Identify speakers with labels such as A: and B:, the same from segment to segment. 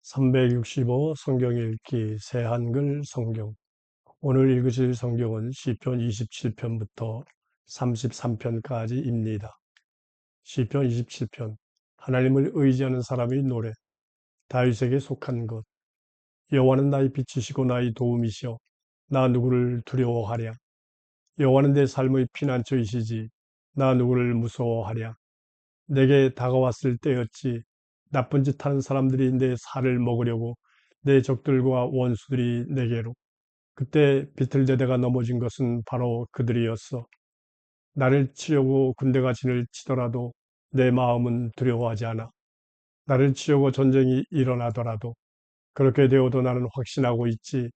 A: 365 성경 읽기 새한글 성경. 오늘 읽으실 성경은 시편 27편부터 33편까지입니다. 시편 27편. 하나님을 의지하는 사람의 노래. 다윗에게 속한 것. 여호와는 나의 빛이시고 나의 도움이시여 나 누구를 두려워하랴. 여호와는 내 삶의 피난처이시지 나 누구를 무서워하랴. 내게 다가왔을 때였지 나쁜 짓 하는 사람들이 내 살을 먹으려고 내 적들과 원수들이 내게로. 그때 비틀대다가 넘어진 것은 바로 그들이었어. 나를 치려고 군대가 진을 치더라도 내 마음은 두려워하지 않아. 나를 치려고 전쟁이 일어나더라도 그렇게 되어도 나는 확신하고 있지.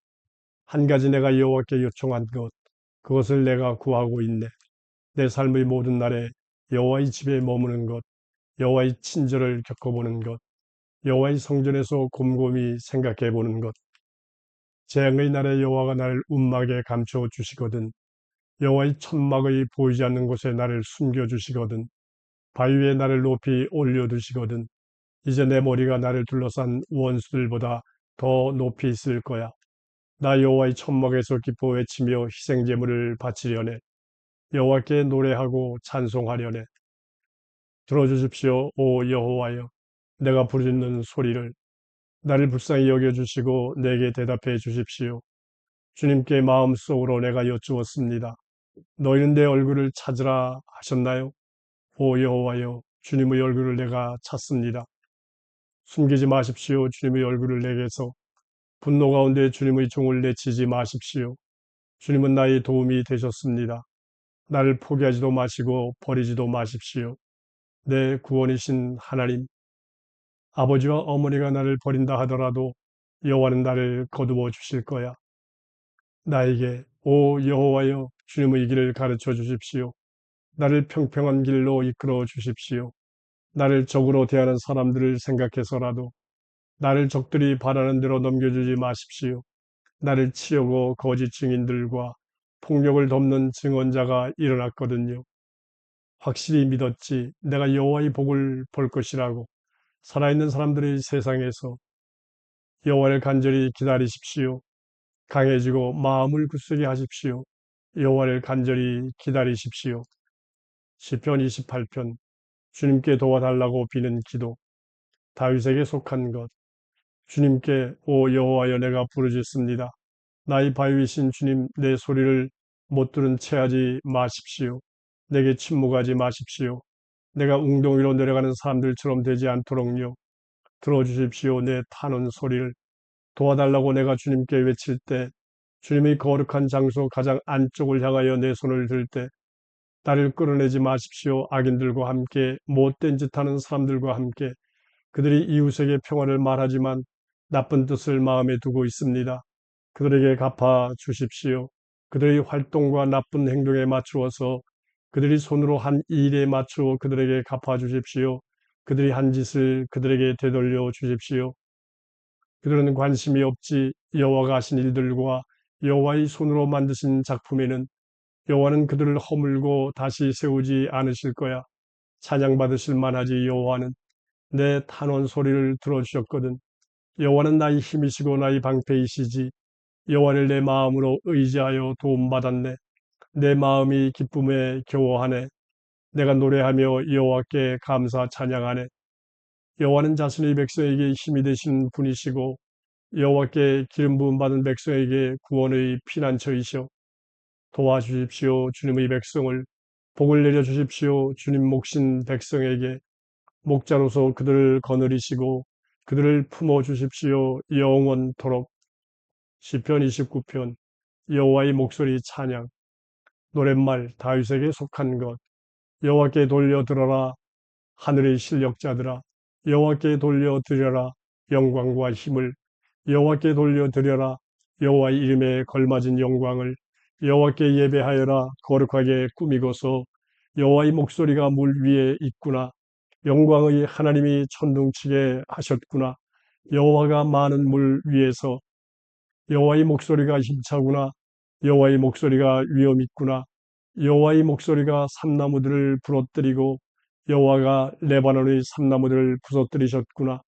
A: 한 가지 내가 여호와께 요청한 것, 그것을 내가 구하고 있네. 내 삶의 모든 날에 여호와의 집에 머무는 것, 여호와의 친절을 겪어보는 것, 여호와의 성전에서 곰곰이 생각해 보는 것. 재앙의 날에 여호와가 나를 움막에 감춰 주시거든. 여호와의 천막의 보이지 않는 곳에 나를 숨겨 주시거든. 바위 위에 나를 높이 올려 두시거든. 이제 내 머리가 나를 둘러싼 원수들보다 더 높이 있을 거야. 나 여호와의 천막에서 기뻐 외치며 희생 제물을 바치려네. 여호와께 노래하고 찬송하려네. 들어주십시오, 오 여호와여. 내가 부르짖는 소리를. 나를 불쌍히 여겨주시고 내게 대답해 주십시오. 주님께 마음속으로 내가 여쭈었습니다. 너희는 내 얼굴을 찾으라 하셨나요? 오 여호와여, 주님의 얼굴을 내가 찾습니다. 숨기지 마십시오. 주님의 얼굴을 내게서. 분노 가운데 주님의 종을 내치지 마십시오. 주님은 나의 도움이 되셨습니다. 나를 포기하지도 마시고 버리지도 마십시오. 내 구원이신 하나님, 아버지와 어머니가 나를 버린다 하더라도 여호와는 나를 거두어 주실 거야. 나에게 오 여호와여 주님의 길을 가르쳐 주십시오. 나를 평평한 길로 이끌어 주십시오. 나를 적으로 대하는 사람들을 생각해서라도 나를 적들이 바라는 대로 넘겨주지 마십시오. 나를 치려고 거짓 증인들과 폭력을 덮는 증언자가 일어났거든요. 확실히 믿었지 내가 여호와의 복을 볼 것이라고. 살아있는 사람들의 세상에서 여호와를 간절히 기다리십시오. 강해지고 마음을 굳세게 하십시오. 여호와를 간절히 기다리십시오. 시편 28편. 주님께 도와달라고 비는 기도. 다윗에게 속한 것. 주님께 오 여호와여 내가 부르짖습니다. 나의 바위이신 주님, 내 소리를 못 들은 채 하지 마십시오. 내게 침묵하지 마십시오. 내가 웅덩이로 내려가는 사람들처럼 되지 않도록요. 들어주십시오. 내 타는 소리를. 도와달라고 내가 주님께 외칠 때, 주님의 거룩한 장소 가장 안쪽을 향하여 내 손을 들 때, 나를 끌어내지 마십시오. 악인들과 함께, 못된 짓 하는 사람들과 함께. 그들이 이웃에게 평화를 말하지만 나쁜 뜻을 마음에 두고 있습니다. 그들에게 갚아 주십시오. 그들의 활동과 나쁜 행동에 맞추어서 그들이 손으로 한 일에 맞추어 그들에게 갚아 주십시오. 그들이 한 짓을 그들에게 되돌려 주십시오. 그들은 관심이 없지 여호와가 하신 일들과 여호와의 손으로 만드신 작품에는 여호와는 그들을 허물고 다시 세우지 않으실 거야. 찬양받으실 만하지. 여호와는 내 탄원 소리를 들어주셨거든. 여호와는 나의 힘이시고 나의 방패이시지. 여호와를 내 마음으로 의지하여 도움받았네. 내 마음이 기쁨에 겨워하네. 내가 노래하며 여호와께 감사 찬양하네. 여호와는 자신의 백성에게 힘이 되신 분이시고 여호와께 기름 부음 받은 백성에게 구원의 피난처이시오. 도와주십시오. 주님의 백성을. 복을 내려 주십시오. 주님 몫인 백성에게. 목자로서 그들을 거느리시고 그들을 품어 주십시오. 영원토록. 시편 29편. 여호와의 목소리 찬양. 노랫말. 다윗에게 속한 것. 여호와께 돌려들어라. 하늘의 실력자들아. 여호와께 돌려드려라. 영광과 힘을. 여호와께 돌려드려라. 여호와의 이름에 걸맞은 영광을. 여호와께 예배하여라. 거룩하게 꾸미고서. 여호와의 목소리가 물 위에 있구나. 영광의 하나님이 천둥치게 하셨구나. 여호와가 많은 물 위에서. 여호와의 목소리가 힘차구나. 여호와의 목소리가 위엄 있구나. 여호와의 목소리가 삼나무들을 부러뜨리고 여호와가 레바논의 삼나무들을 부서뜨리셨구나.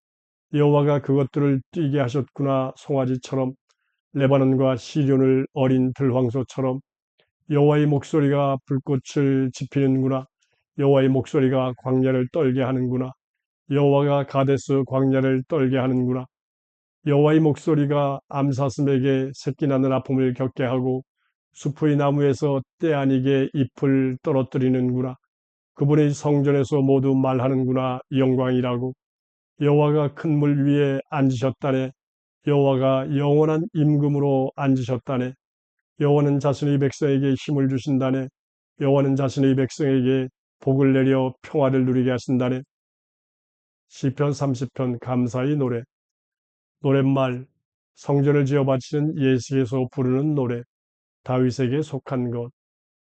A: 여호와가 그것들을 뛰게 하셨구나. 송아지처럼 레바논과 시련을 어린 들황소처럼 여호와의 목소리가 불꽃을 지피는구나. 여호와의 목소리가 광야를 떨게 하는구나. 여호와가 가데스 광야를 떨게 하는구나. 여호와의 목소리가 암사슴에게 새끼 낳는 아픔을 겪게 하고 숲의 나무에서 때 아니게 잎을 떨어뜨리는구나. 그분의 성전에서 모두 말하는구나. 영광이라고. 여호와가 큰 물 위에 앉으셨다네. 여호와가 영원한 임금으로 앉으셨다네. 여호와는 자신의 백성에게 힘을 주신다네. 여호와는 자신의 백성에게 복을 내려 평화를 누리게 하신다네. 시편 30편 감사의 노래. 노랫말. 성전을 지어 바치는 예수께서 부르는 노래. 다윗에게 속한 것.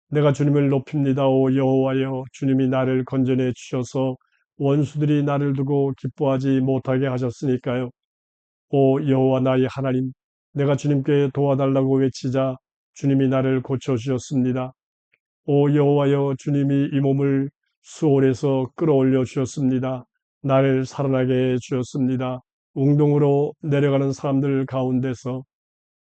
A: 내가 주님을 높입니다. 오 여호와여, 주님이 나를 건져내 주셔서 원수들이 나를 두고 기뻐하지 못하게 하셨으니까요. 오 여호와 나의 하나님, 내가 주님께 도와달라고 외치자 주님이 나를 고쳐주셨습니다. 오 여호와여, 주님이 이 몸을 수월에서 끌어올려 주셨습니다. 나를 살아나게 해 주셨습니다. 웅동으로 내려가는 사람들 가운데서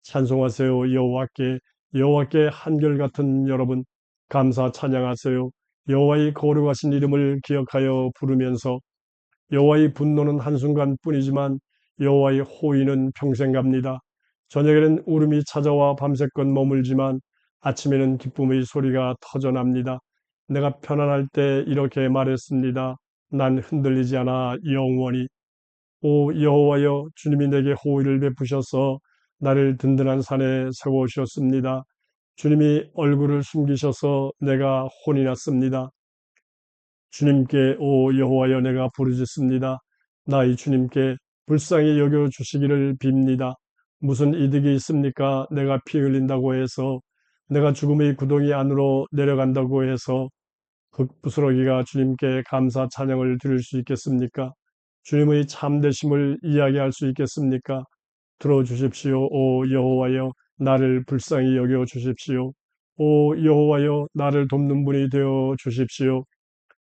A: 찬송하세요. 여호와께 한결같은 여러분, 감사 찬양하세요. 여호와의 거룩하신 이름을 기억하여 부르면서 여호와의 분노는 한순간뿐이지만 여호와의 호의는 평생 갑니다. 저녁에는 울음이 찾아와 밤새껏 머물지만 아침에는 기쁨의 소리가 터져납니다. 내가 편안할 때 이렇게 말했습니다. 난 흔들리지 않아 영원히. 오 여호와여, 주님이 내게 호의를 베푸셔서 나를 든든한 산에 세워주셨습니다. 주님이 얼굴을 숨기셔서 내가 혼이 났습니다. 주님께 오 여호와여, 내가 부르짖습니다. 나의 주님께 불쌍히 여겨 주시기를 빕니다. 무슨 이득이 있습니까? 내가 피 흘린다고 해서, 내가 죽음의 구덩이 안으로 내려간다고 해서 흙부스러기가 주님께 감사 찬양을 드릴 수 있겠습니까? 주님의 참되심을 이야기할 수 있겠습니까? 들어주십시오. 오 여호와여, 나를 불쌍히 여겨 주십시오. 오 여호와여, 나를 돕는 분이 되어 주십시오.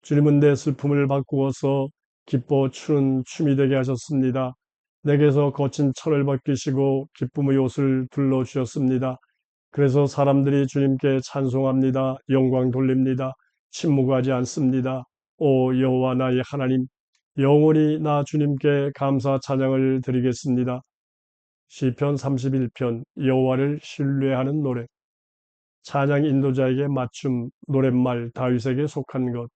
A: 주님은 내 슬픔을 바꾸어서 기뻐 추는 춤이 되게 하셨습니다. 내게서 거친 철을 벗기시고 기쁨의 옷을 둘러주셨습니다. 그래서 사람들이 주님께 찬송합니다. 영광 돌립니다. 침묵하지 않습니다. 오 여호와 나의 하나님, 영원히 나 주님께 감사 찬양을 드리겠습니다. 시편 31편 여호와를 신뢰하는 노래. 찬양 인도자에게 맞춤. 노랫말. 다윗에게 속한 것.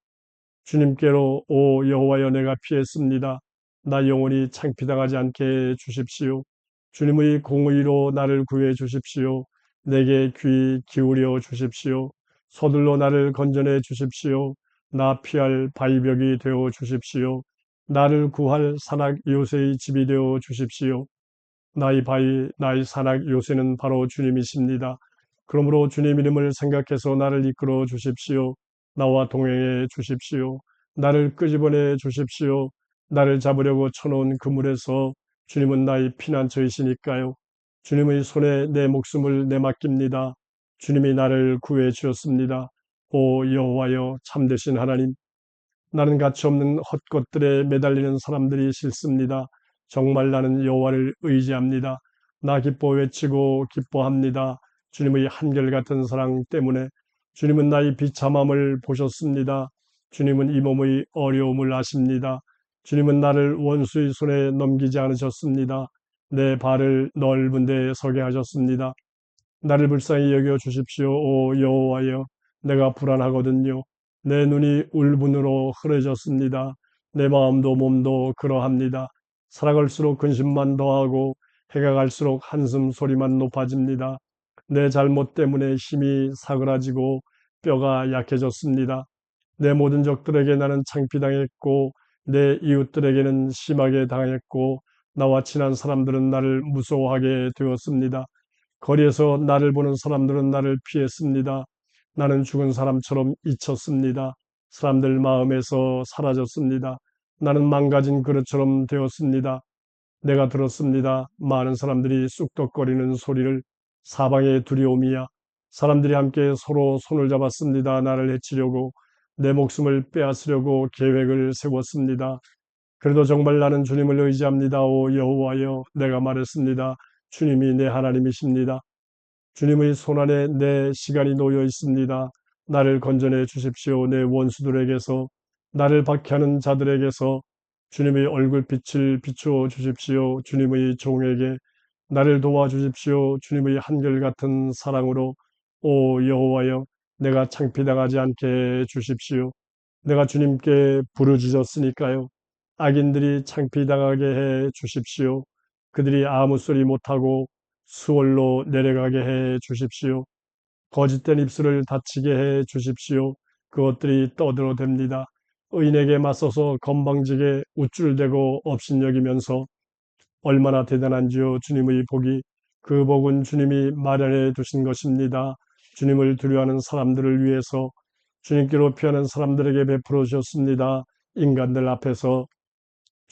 A: 주님께로 오 여호와여, 내가 피했습니다. 나 영원히 창피당하지 않게 해 주십시오. 주님의 공의로 나를 구해 주십시오. 내게 귀 기울여 주십시오. 서둘러 나를 건져내 주십시오. 나 피할 바위벽이 되어 주십시오. 나를 구할 산악 요새의 집이 되어 주십시오. 나의 바위, 나의 산악 요새는 바로 주님이십니다. 그러므로 주님 이름을 생각해서 나를 이끌어 주십시오. 나와 동행해 주십시오. 나를 끄집어내 주십시오. 나를 잡으려고 쳐놓은 그물에서 주님은 나의 피난처이시니까요. 주님의 손에 내 목숨을 내맡깁니다. 주님이 나를 구해 주셨습니다. 오 여호와여, 참되신 하나님, 나는 가치없는 헛것들에 매달리는 사람들이 싫습니다. 정말 나는 여호와를 의지합니다. 나 기뻐 외치고 기뻐합니다. 주님의 한결같은 사랑 때문에. 주님은 나의 비참함을 보셨습니다. 주님은 이 몸의 어려움을 아십니다. 주님은 나를 원수의 손에 넘기지 않으셨습니다. 내 발을 넓은 데에 서게 하셨습니다. 나를 불쌍히 여겨 주십시오. 오 여호와여, 내가 불안하거든요. 내 눈이 울분으로 흐려졌습니다. 내 마음도 몸도 그러합니다. 살아갈수록 근심만 더하고 해가 갈수록 한숨 소리만 높아집니다. 내 잘못 때문에 힘이 사그라지고 뼈가 약해졌습니다. 내 모든 적들에게 나는 창피당했고 내 이웃들에게는 심하게 당했고 나와 친한 사람들은 나를 무서워하게 되었습니다. 거리에서 나를 보는 사람들은 나를 피했습니다. 나는 죽은 사람처럼 잊혔습니다. 사람들 마음에서 사라졌습니다. 나는 망가진 그릇처럼 되었습니다. 내가 들었습니다. 많은 사람들이 쑥덕거리는 소리를. 사방의 두려움이야. 사람들이 함께 서로 손을 잡았습니다. 나를 해치려고, 내 목숨을 빼앗으려고 계획을 세웠습니다. 그래도 정말 나는 주님을 의지합니다. 오 여호와여, 내가 말했습니다. 주님이 내 하나님이십니다. 주님의 손안에 내 시간이 놓여 있습니다. 나를 건져내 주십시오. 내 원수들에게서, 나를 박해하는 자들에게서 주님의 얼굴빛을 비추어 주십시오. 주님의 종에게 나를 도와주십시오. 주님의 한결같은 사랑으로 오 여호와여, 내가 창피당하지 않게 해 주십시오. 내가 주님께 부르짖었으니까요. 악인들이 창피당하게 해 주십시오. 그들이 아무 소리 못하고 수월로 내려가게 해 주십시오. 거짓된 입술을 닫히게 해 주십시오. 그것들이 떠들어댑니다. 의인에게 맞서서 건방지게 우쭐대고 업신여기면서 얼마나 대단한지요. 주님의 복이, 그 복은 주님이 마련해 두신 것입니다. 주님을 두려워하는 사람들을 위해서 주님께로 피하는 사람들에게 베풀어 주셨습니다. 인간들 앞에서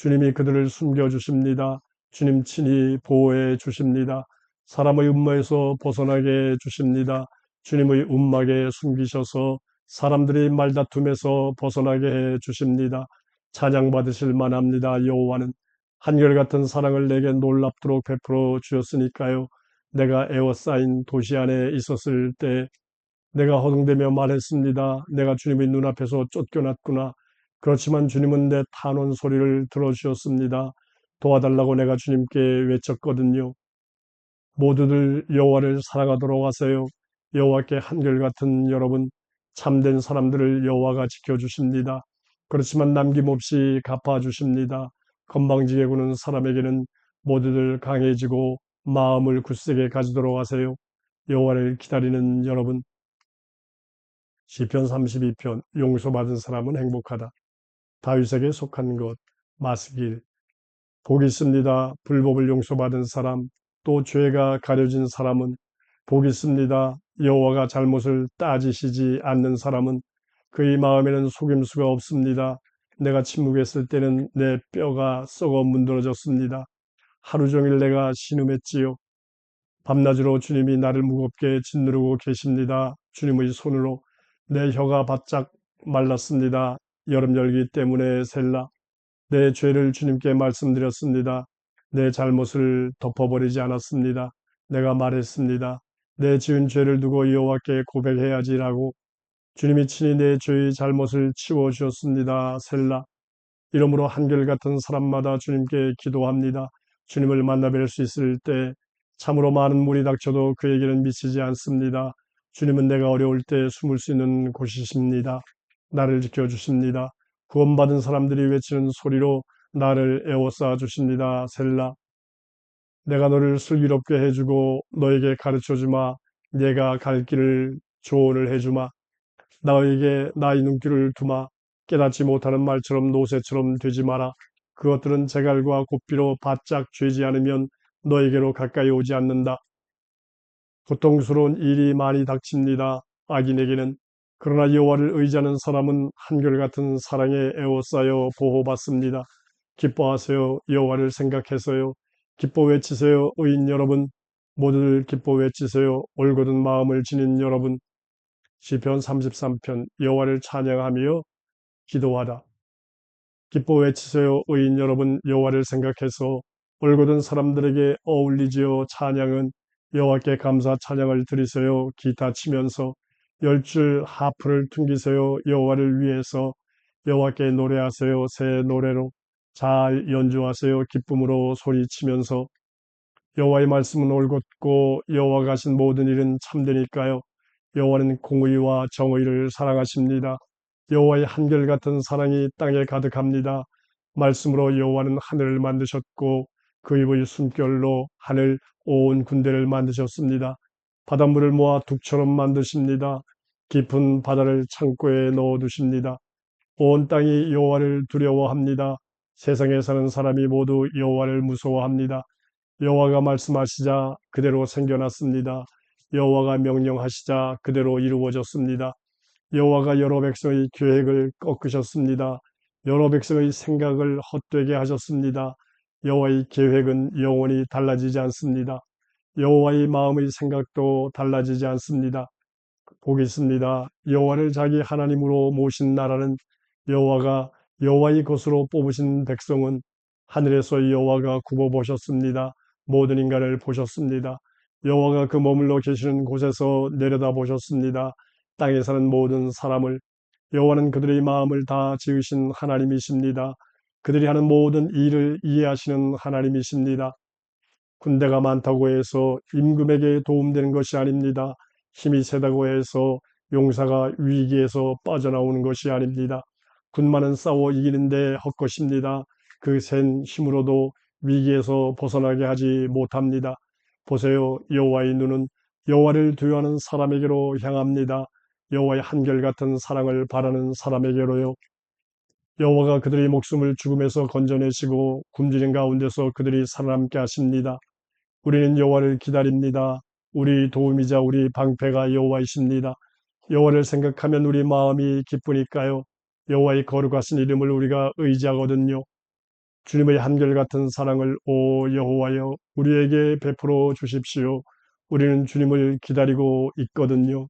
A: 주님이 그들을 숨겨주십니다. 주님 친히 보호해 주십니다. 사람의 음모에서 벗어나게 해 주십니다. 주님의 움막에 숨기셔서 사람들이 말다툼에서 벗어나게 해 주십니다. 찬양받으실 만합니다. 여호와는 한결같은 사랑을 내게 놀랍도록 베풀어 주셨으니까요. 내가 에워싸인 도시 안에 있었을 때 내가 허둥대며 말했습니다. 내가 주님의 눈앞에서 쫓겨났구나. 그렇지만 주님은 내 탄원 소리를 들어주셨습니다. 도와달라고 내가 주님께 외쳤거든요. 모두들 여호와를 사랑하도록 하세요. 여호와께 한결같은 여러분, 참된 사람들을 여호와가 지켜주십니다. 그렇지만 남김없이 갚아주십니다. 건방지게 구는 사람에게는 모두들 강해지고 마음을 굳세게 가지도록 하세요. 여호와를 기다리는 여러분, 시편 32편. 용서받은 사람은 행복하다. 다윗에게 속한 것. 마스길. 복이 있습니다. 불법을 용서받은 사람, 또 죄가 가려진 사람은. 복이 있습니다. 여호와가 잘못을 따지시지 않는 사람은. 그의 마음에는 속임수가 없습니다. 내가 침묵했을 때는 내 뼈가 썩어 문드러졌습니다. 하루 종일 내가 신음했지요. 밤낮으로 주님이 나를 무겁게 짓누르고 계십니다. 주님의 손으로 내 혀가 바짝 말랐습니다. 여름 열기 때문에 셀라. 내 죄를 주님께 말씀드렸습니다. 내 잘못을 덮어버리지 않았습니다. 내가 말했습니다. 내 지은 죄를 두고 여호와께 고백해야지라고. 주님이 친히 내 죄의 잘못을 치워주셨습니다. 셀라. 이러므로 한결같은 사람마다 주님께 기도합니다. 주님을 만나 뵐 수 있을 때 참으로 많은 물이 닥쳐도 그에게는 미치지 않습니다. 주님은 내가 어려울 때 숨을 수 있는 곳이십니다. 나를 지켜주십니다. 구원받은 사람들이 외치는 소리로 나를 에워싸 주십니다. 셀라. 내가 너를 슬기롭게 해주고 너에게 가르쳐주마. 내가 갈 길을 조언을 해주마. 나에게 나의 눈길을 두마. 깨닫지 못하는 말처럼 노새처럼 되지 마라. 그것들은 재갈과 고삐로 바짝 죄지 않으면 너에게로 가까이 오지 않는다. 고통스러운 일이 많이 닥칩니다. 악인에게는. 그러나 여호와를 의지하는 사람은 한결같은 사랑에 에워싸여 보호받습니다. 기뻐하세요. 여호와를 생각해서요. 기뻐 외치세요. 의인 여러분. 모두들 기뻐 외치세요. 올곧은 마음을 지닌 여러분. 시편 33편. 여호와를 찬양하며 기도하라. 기뻐 외치세요. 의인 여러분. 여호와를 생각해서 올곧은 사람들에게 어울리지요. 찬양은 여호와께 감사 찬양을 드리세요. 기타 치면서 10줄 하프를 퉁기세요. 여호와를 위해서 여호와께 노래하세요. 새 노래로 잘 연주하세요. 기쁨으로 소리치면서. 여호와의 말씀은 올곧고 여호와가 하신 모든 일은 참되니까요. 여호와는 공의와 정의를 사랑하십니다. 여호와의 한결같은 사랑이 땅에 가득합니다. 말씀으로 여호와는 하늘을 만드셨고 그 입의 숨결로 하늘 온 군대를 만드셨습니다. 바닷물을 모아 둑처럼 만드십니다. 깊은 바다를 창고에 넣어두십니다. 온 땅이 여호와를 두려워합니다. 세상에 사는 사람이 모두 여호와를 무서워합니다. 여호와가 말씀하시자 그대로 생겨났습니다. 여호와가 명령하시자 그대로 이루어졌습니다. 여호와가 여러 백성의 계획을 꺾으셨습니다. 여러 백성의 생각을 헛되게 하셨습니다. 여호와의 계획은 영원히 달라지지 않습니다. 여호와의 마음의 생각도 달라지지 않습니다. 복이 있습니다. 여호와를 자기 하나님으로 모신 나라는 여호와가 여호와의 것으로 뽑으신 백성은 하늘에서 여호와가 굽어보셨습니다. 모든 인간을 보셨습니다. 여호와가 그 머물러 계시는 곳에서 내려다보셨습니다. 땅에 사는 모든 사람을. 여호와는 그들의 마음을 다 지으신 하나님이십니다. 그들이 하는 모든 일을 이해하시는 하나님이십니다. 군대가 많다고 해서 임금에게 도움되는 것이 아닙니다. 힘이 세다고 해서 용사가 위기에서 빠져나오는 것이 아닙니다. 군만은 싸워 이기는데 헛것입니다. 그 센 힘으로도 위기에서 벗어나게 하지 못합니다. 보세요. 여호와의 눈은 여호와를 두려워하는 사람에게로 향합니다. 여호와의 한결같은 사랑을 바라는 사람에게로요. 여호와가 그들의 목숨을 죽음에서 건져내시고 굶주린 가운데서 그들이 살아남게 하십니다. 우리는 여호와를 기다립니다. 우리 도움이자 우리 방패가 여호와이십니다. 여호와를 생각하면 우리 마음이 기쁘니까요. 여호와의 거룩하신 이름을 우리가 의지하거든요. 주님의 한결같은 사랑을 오 여호와여 우리에게 베풀어 주십시오. 우리는 주님을 기다리고 있거든요.